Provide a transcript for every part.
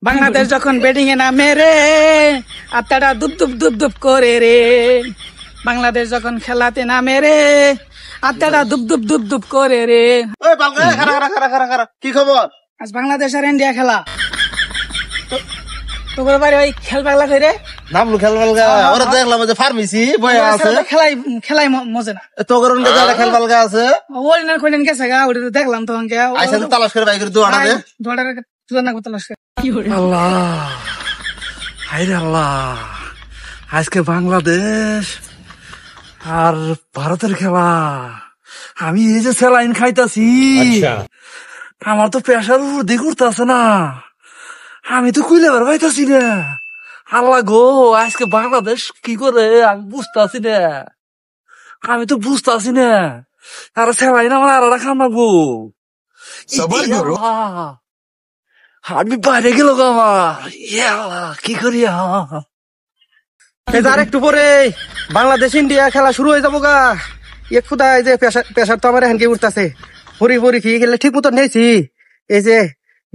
বাংলাদেশ যখন ব্যাটিং এ নামে রে, আত্মাটা দুপ দুপ দুপ দুপ করে রে। বাংলাদেশ যখন খেলাতে নামে রে, আত্মাটা দুপ দুপ দুপ দুপ করে রে। ওই পালকা, খারা খারা খারা খারা খারা, কি খবর? আজ বাংলাদেশ আর ইন্ডিয়া খেলা। তোর বাড়ি ওই খেল পাগলা করে নামলু খেল পালকা, ওরা দেখলাম যে ফার্মেসি বয়ে আছে, খেলাই খেলাই মজে না। তোর খেল পালকা আছে, ওই না কইলেন গেছে গা, ওটা তো দেখলাম তখন কে আইসা তালাশ করে বাইক দোয়াটা দে দোয়াটার তুই না করতে লাসকে কি করে। আল্লাহ, হায়রে আল্লাহ, আজকে বাংলাদেশ আর ভারতের খেলা। আমি এই যে স্যালাইন খাইতাছি, আমার তো প্রেশার দিয়ে ঘুরতেছে না, আমি তো কুইলে বার পাইতাছি না। আল্লাহ গো, আজকে বাংলাদেশ কি করে আমি বুঝতেছি না, আমি তো বুঝতেছি না। আর স্যালাইন আমার আর একটা খামাবো, হার্টবি বাইরে গেল গো আমার। কি করি আর একটু পরে বাংলাদেশ ইন্ডিয়া খেলা শুরু হয়ে যাবো গা। এক খুদা, এই যে প্রেশার তো আমার এখানকে উঠতেছে, ভরি ভরি খেয়ে গেলে ঠিক মতো নিয়েছি। এই যে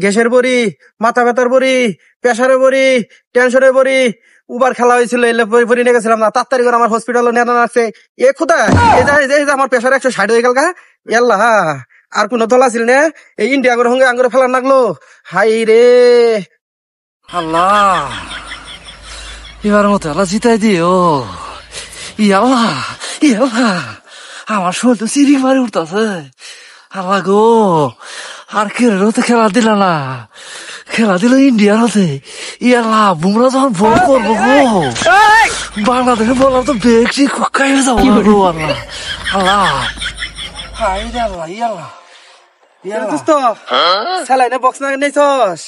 গ্যাসের বড়ি, মাথা ব্যথার বড়ি, প্রেশারের বড়ি, টেনশনের বড়ি, উবার খেলা হয়েছিল, এলে বড়ি ভরি নিয়ে গেছিলাম না, তাড়াতাড়ি করে আমার হসপিটালে নেওয়া আছে। এ খুদা, এই যে আমার প্রেশার 160 হয়ে গেল গা। আল্লাহ, আর কোন দল আছিল না এই ইন্ডিয়া করে সঙ্গে আঙ্গুরে ফেলার লাগলো। হাই রে আল্লাহ, এবার মতো আল্লাহ জিতাই দিও। ইয়াল্লাহ ইয়াল্লাহ, আমার শরীর তো চিরিং মারি উঠতেছে। আল্লাহ গো, আর কেরো তো খেলা দিল না, খেলা দিল ইন্ডিয়ার হতে। ইয়াল্লাহ, বুমরা যখন বল করবো গো, বাংলাদেশের বলার তো বেশি খাই হয়ে যাবো গো। আল্লাহ আল্লাহ, হাই রে আল্লাহ, ইয়াল্লাহ স্যালাইনে বক্স না নেইছস?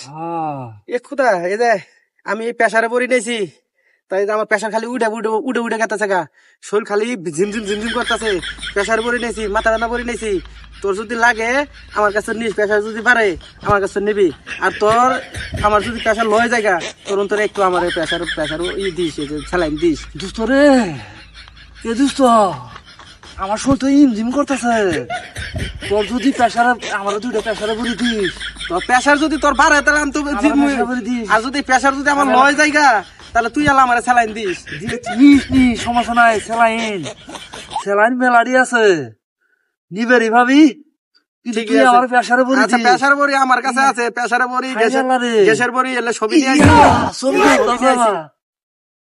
এ খুদা, এই যে আমি প্রেশারে পড়ি নিয়েছি, তাই আমার প্রেশার খালি উঠে উঠে উঠে উঠে গেছে গা, শরীর খালি ঝিমঝিম ঝিমঝিম করতেছে। প্রেশার পড়ি নিয়েছি, মাথা ব্যথা পড়ি নিয়েছি। তোর যদি লাগে আমার কাছে নিস, প্রেশার যদি বাড়ে আমার কাছে নিবি। আর তোর আমার যদি প্রেশার লয়ে জায়গা, তোর তোর একটু আমার প্রেশার দিস, স্যালাইন দিস। দুস্থ রে, এ দুস্থ, আমার শরীর তো ইমজিম করতেছে। তোর যদি প্রেশারে, আমার দুটো প্রেশারে বলি দিস। তোর প্রেশার যদি তোর বাড়ে তাহলে আমি তো দিস, আর যদি প্রেশার যদি আমার লয়ে জায়গা তাহলে তুই আলা আমার স্যালাইন দিস। সমস্যা নাই, স্যালাইন স্যালাইন মেলাডি আছে, নিবেরি ভাবি। তুই আমার প্রেশারে বলি, আচ্ছা প্রেশার বড়ি আমার কাছে আছে, প্রেশারে বড়ি, গ্যাসের বড়ি, এলে ছবি দিয়ে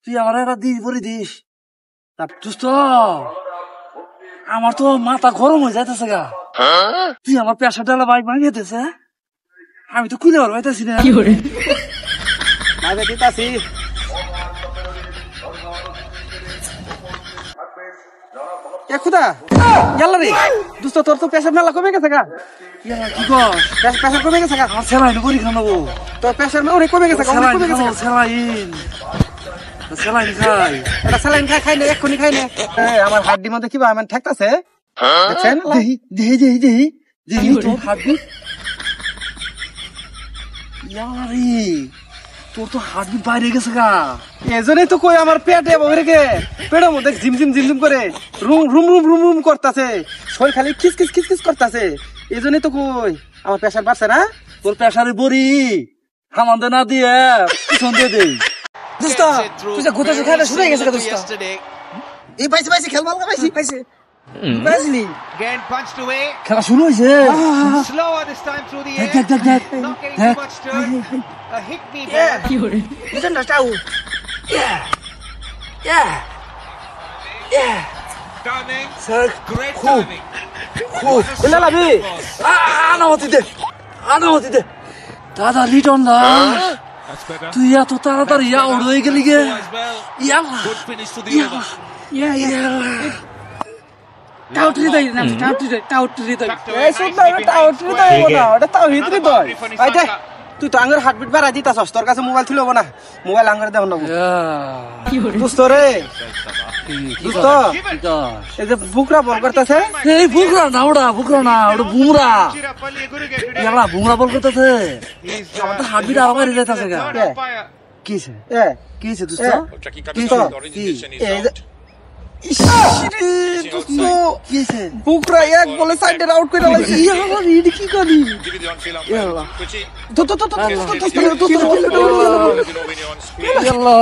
তুই আমার একটা দিস বলি দিস। দুস্থ, আমার তো মাথা গরম হয়ে যাইতেছে গা। তুই আমার প্রেশার ডালা বাইক ভাঙিয়ে দিতেছে, আমি তো খুলে বার পাইতেছি না। দিতাছি খুদা, গেল রে দুস্থ, তোর তো প্রেশার মেলা কমে গেছে গা। কি কর, প্রেশার কমে গেছে গা। আমার স্যালাইন বড়ি খানাবো। তোর প্রেশার অনেক কমে গেছে গা, অনেক কমে গেছে গা। স্যালাইন স্যালাইন খাই, এটা স্যালাইন খাই না, এক্ষুনি খাই না। আমার হাড্ডির মধ্যে কিবা আমার ঠেকতাছে, দেখছেন? দেহি দেহি দেহি দেহি দেহি তোর হাড্ডি। ইয়ারি, তোর তো হাড্ডি বাইরে গেছে গা। এজন্যই তো কই আমার পেটে বউরেকে, পেটের মধ্যে ঝিমঝিম ঝিমঝিম করে room room room room room করতেছে, শরীর খালি খিসখিস খিসখিস করতেছে। এজন্যই তো কই আমার প্রেশার বাড়ছে না। তোর প্রেশারে বড়ি আমাদের না দিয়ে পিছন দিয়ে দেই। দোস্ত, তুই যে ঘুরতে খেলা শুরু হয়ে গেছে গা দোস্ত। এই পাইছে খেল ভালো পাইছি পাইছে ব্রাজিলি Again punched away. খেলা শুরু হয়েছে। Slower this time through the air. দেখ দেখ দেখ Not getting too much turn. A hit me ball. কি করে বুঝেন না টাউ। Timing. স্যার Great খুব timing. খুব এলা লাভি আনামতি দে, আনামতি দে দাদা, রিটার্ন না। That's better. তুই এত তাড়াতাড়ি আউট হয়ে গেলি গে। As well. ইয়াল্লা Good finish to the over. টাউটরি দেই না, টাউটরি দেই। এই শুন না, এটা আউটরি দেয় না, এটা তাও হিতরি দেয়। আইতে তুই তো আঙ্গুর হার্টবিট বাড়া দিতাছস, তোর কাছে মোবাইল ছিল না, মোবাইল আঙ্গুর দেও না। কি করে দোস্ত রে, দোস্ত এই যে বুকরা বল করতেছে, এই বুকরা না, ওটা বুমরা। ইয়াল্লা, বুমরা বল করতেছে, আমার তো হার্টবিট আরো মারি যাইতেছে গা। কিছে এ কিছে দোস্ত, দোস্ত, এই যে বুকরা এক বলে সাইডে আউট করে লাইছে কি করি Give it the on-field umpire. Richie, তো তো তো তো opinion on screen. আল্লাহ